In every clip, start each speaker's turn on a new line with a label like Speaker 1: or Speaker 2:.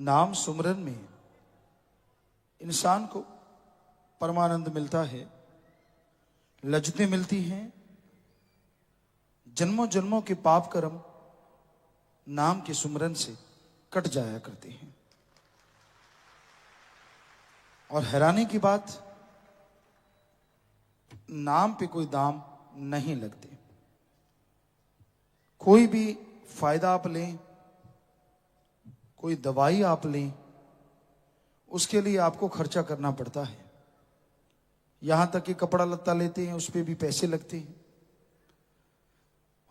Speaker 1: नाम सुमरन में इंसान को परमानंद मिलता है, लज्जतें मिलती हैं, जन्मों जन्मों के पाप कर्म नाम के सुमरन से कट जाया करते हैं। और हैरानी की बात, नाम पे कोई दाम नहीं लगते। कोई भी फायदा आप लें, कोई दवाई आप लें, उसके लिए आपको खर्चा करना पड़ता है। यहां तक कि कपड़ा लत्ता लेते हैं, उस पर भी पैसे लगते हैं।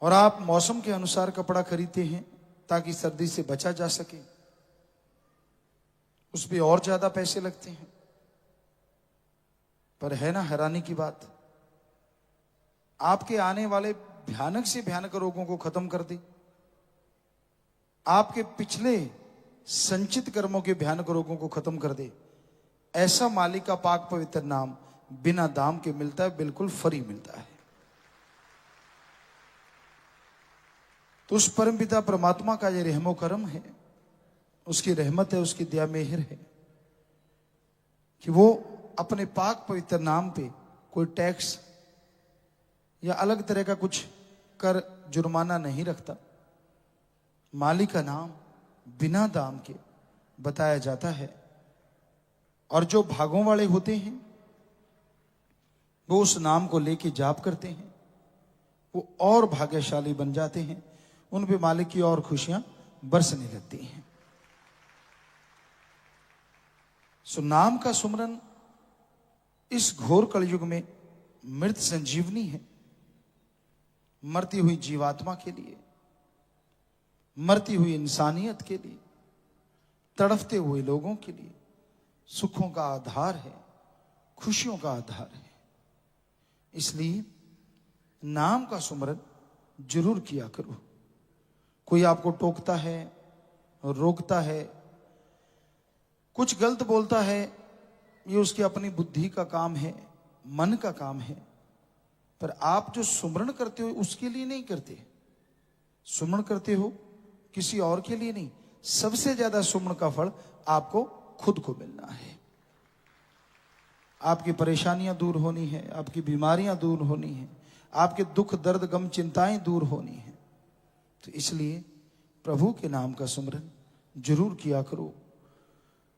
Speaker 1: और आप मौसम के अनुसार कपड़ा खरीदते हैं ताकि सर्दी से बचा जा सके, उस पर और ज्यादा पैसे लगते हैं। पर है ना हैरानी की बात, आपके आने वाले भयानक से भयानक रोगों को खत्म कर दे, आपके पिछले संचित कर्मों के भयानक रोगों को खत्म कर दे, ऐसा मालिक का पाक पवित्र नाम बिना दाम के मिलता है, बिल्कुल फ्री मिलता है। तो उस परमपिता परमात्मा का ये रहमो करम है, उसकी रहमत है, उसकी दया मेहर है कि वो अपने पाक पवित्र नाम पे कोई टैक्स या अलग तरह का कुछ कर जुर्माना नहीं रखता। मालिक का नाम बिना दाम के बताया जाता है, और जो भागों वाले होते हैं वो उस नाम को लेके जाप करते हैं, वो और भाग्यशाली बन जाते हैं, उन पे मालिक की और खुशियां बरसने लगती हैं। सो नाम का सुमरन इस घोर कलयुग में मृत संजीवनी है, मरती हुई जीवात्मा के लिए, मरती हुई इंसानियत के लिए, तड़फते हुए लोगों के लिए सुखों का आधार है, खुशियों का आधार है। इसलिए नाम का सुमरन जरूर किया करो। कोई आपको टोकता है, रोकता है, कुछ गलत बोलता है, ये उसकी अपनी बुद्धि का काम है, मन का काम है। पर आप जो सुमरन करते हो उसके लिए नहीं करते, सुमरन करते हो किसी और के लिए नहीं। सबसे ज्यादा सुमरन का फल आपको खुद को मिलना है। आपकी परेशानियां दूर होनी है, आपकी बीमारियां दूर होनी है, आपके दुख दर्द गम चिंताएं दूर होनी है। तो इसलिए प्रभु के नाम का सुमरन जरूर किया करो।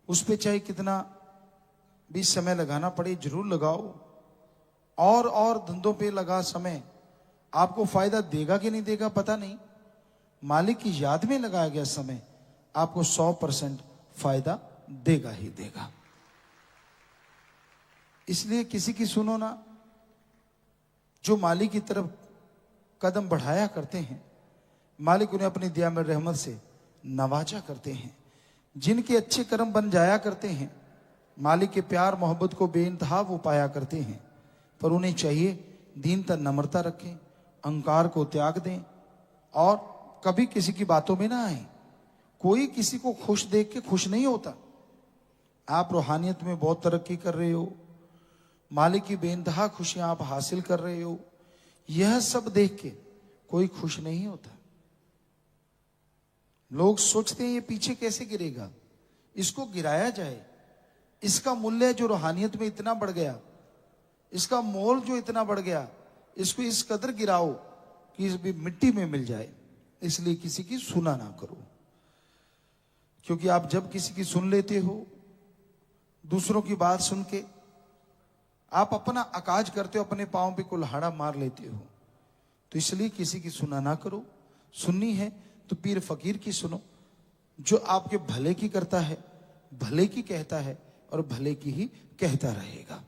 Speaker 1: उस पे चाहे कितना भी समय लगाना पड़े जरूर लगाओ। और धंधों पे लगा समय आपको फायदा देगा कि नहीं देगा पता नहीं, मालिक की याद में लगाया गया समय आपको 100% फायदा देगा ही देगा। इसलिए किसी की सुनो ना, जो मालिक की तरफ कदम बढ़ाया करते हैं, मालिक उन्हें अपनी दया में रहमत से नवाजा करते हैं। जिनके अच्छे कर्म बन जाया करते हैं, मालिक के प्यार मोहब्बत को बेइंतहा वो पाया करते हैं। पर उन्हें चाहिए दीनता नम्रता रखें, अहंकार को त्याग दें और कभी किसी की बातों में ना आए। कोई किसी को खुश देख के खुश नहीं होता। आप रूहानियत में बहुत तरक्की कर रहे हो, मालिक की बेइंतहा खुशियां आप हासिल कर रहे हो, यह सब देख के कोई खुश नहीं होता। लोग सोचते हैं ये पीछे कैसे गिरेगा, इसको गिराया जाए, इसका मूल्य जो रूहानियत में इतना बढ़ गया, इसका मोल जो इतना बढ़ गया, इसको इस कदर गिराओ कि इस भी मिट्टी में मिल जाए। इसलिए किसी की सुना ना करो, क्योंकि आप जब किसी की सुन लेते हो, दूसरों की बात सुन के आप अपना अकाज करते हो, अपने पांव पे कुल्हाड़ा मार लेते हो। तो इसलिए किसी की सुना ना करो। सुननी है तो पीर फकीर की सुनो, जो आपके भले की करता है, भले की कहता है और भले की ही कहता रहेगा।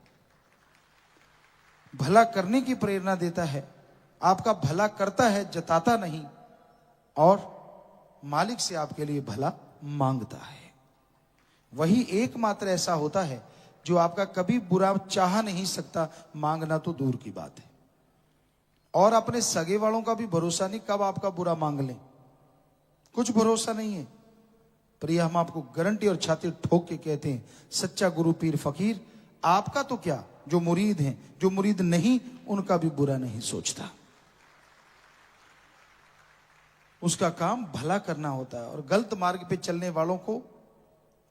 Speaker 1: भला करने की प्रेरणा देता है, आपका भला करता है, जताता नहीं, और मालिक से आपके लिए भला मांगता है। वही एकमात्र ऐसा होता है जो आपका कभी बुरा चाह नहीं सकता, मांगना तो दूर की बात है। और अपने सगे वालों का भी भरोसा नहीं, कब आपका बुरा मांग लें, कुछ भरोसा नहीं है। पर यह हम आपको गारंटी और छाती ठोक के कहते हैं, सच्चा गुरु पीर फकीर आपका तो क्या, जो मुरीद हैं, जो मुरीद नहीं उनका भी बुरा नहीं सोचता। उसका काम भला करना होता है। और गलत मार्ग पे चलने वालों को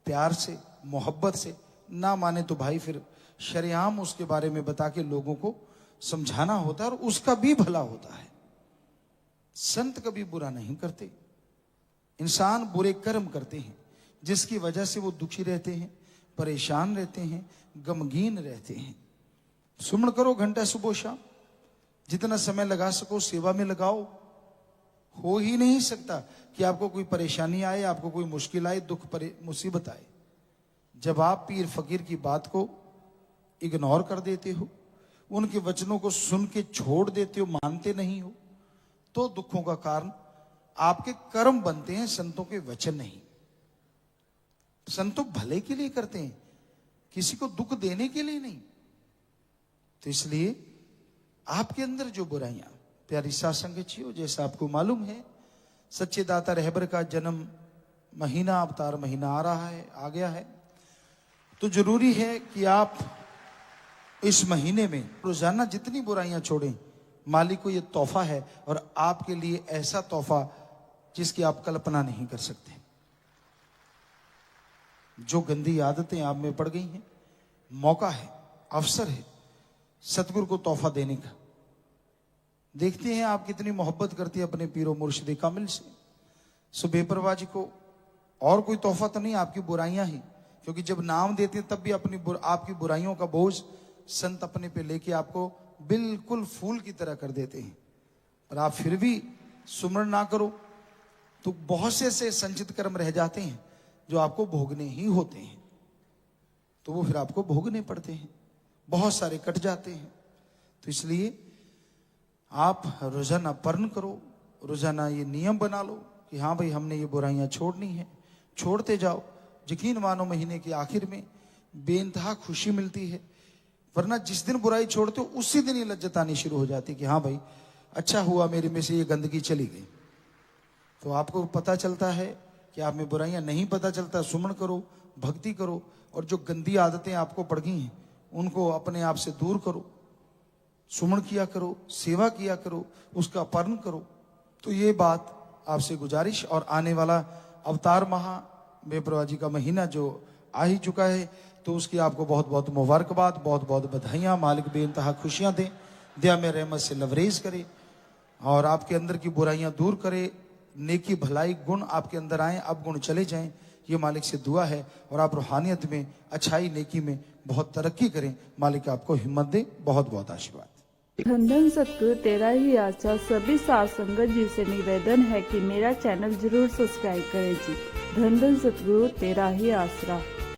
Speaker 1: प्यार से, मोहब्बत से, ना माने तो भाई फिर शरेआम उसके बारे में बता के लोगों को समझाना होता है और उसका भी भला होता है। संत कभी बुरा नहीं करते। इंसान बुरे कर्म करते हैं जिसकी वजह से वो दुखी रहते हैं, परेशान रहते हैं, गमगीन रहते हैं। सुमन करो घंटा सुबह शाम, जितना समय लगा सको सेवा में लगाओ। हो ही नहीं सकता कि आपको कोई परेशानी आए, आपको कोई मुश्किल आए, दुख मुसीबत आए। जब आप पीर फकीर की बात को इग्नोर कर देते हो, उनके वचनों को सुन के छोड़ देते हो, मानते नहीं हो, तो दुखों का कारण आपके कर्म बनते हैं, संतों के वचन नहीं। संत तो भले के लिए करते हैं, किसी को दुख देने के लिए नहीं। तो इसलिए आपके अंदर जो बुराइयां, प्यारी साध संगत जी हो, जैसा आपको मालूम है सच्चे दाता रहबर का जन्म महीना, अवतार महीना आ रहा है, आ गया है। तो जरूरी है कि आप इस महीने में रोजाना जितनी बुराइयां छोड़ें। मालिक को यह तोहफा है और आपके लिए ऐसा तोहफा जिसकी आप कल्पना नहीं कर सकते। जो गंदी आदतें आप में पड़ गई हैं, मौका है, अवसर है सतगुरु को तोहफा देने का। देखते हैं आप कितनी मोहब्बत करती है अपने पीरो मुर्शिद कामिल से। सो बेपरवाह जी को और कोई तोहफा तो नहीं, आपकी बुराइयां ही। क्योंकि जब नाम देते हैं तब भी आपकी बुराइयों का बोझ संत अपने पे लेके आपको बिल्कुल फूल की तरह कर देते हैं। पर आप फिर भी सुमरण ना करो तो बहुत से संचित कर्म रह जाते हैं जो आपको भोगने ही होते हैं, तो वो फिर आपको भोगने पड़ते हैं, बहुत सारे कट जाते हैं। तो इसलिए आप रोजाना पर्ण करो, रोजाना ये नियम बना लो कि हाँ भाई हमने ये बुराइयां छोड़नी है, छोड़ते जाओ। यकीन मानो महीने के आखिर में बेइंतहा खुशी मिलती है। वरना जिस दिन बुराई छोड़ते हो उसी दिन ये लज्जत आनी शुरू हो जाती कि हाँ भाई अच्छा हुआ मेरे में से ये गंदगी चली गई। तो आपको पता चलता है कि आप में बुराइयां नहीं पता चलता। सुमन करो, भक्ति करो और जो गंदी आदतें आपको पड़ गई हैं उनको अपने आप से दूर करो। सुमन किया करो, सेवा किया करो, उसका पालन करो। तो ये बात आपसे गुजारिश। और आने वाला अवतार माह बेपरवाह जी का महीना जो आ ही चुका है, तो उसकी आपको बहुत बहुत मुबारकबाद, बहुत बहुत बधाइयाँ। मालिक बेइंतहा खुशियाँ दें, दया में रहमत से लवरेज करे और आपके अंदर की बुराइयां दूर करे। नेकी भलाई गुण आपके अंदर आए, अब गुण चले जाएं, ये मालिक से दुआ है। और आप रूहानियत में, अच्छाई नेकी में बहुत तरक्की करें। मालिक आपको हिम्मत दे। बहुत बहुत आशीर्वाद।
Speaker 2: धन धन सतगुरु तेरा ही आशा। सभी साध संगत जी से निवेदन है कि मेरा चैनल जरूर सब्सक्राइब करें जी। धन धन सतगुरु तेरा ही आसरा।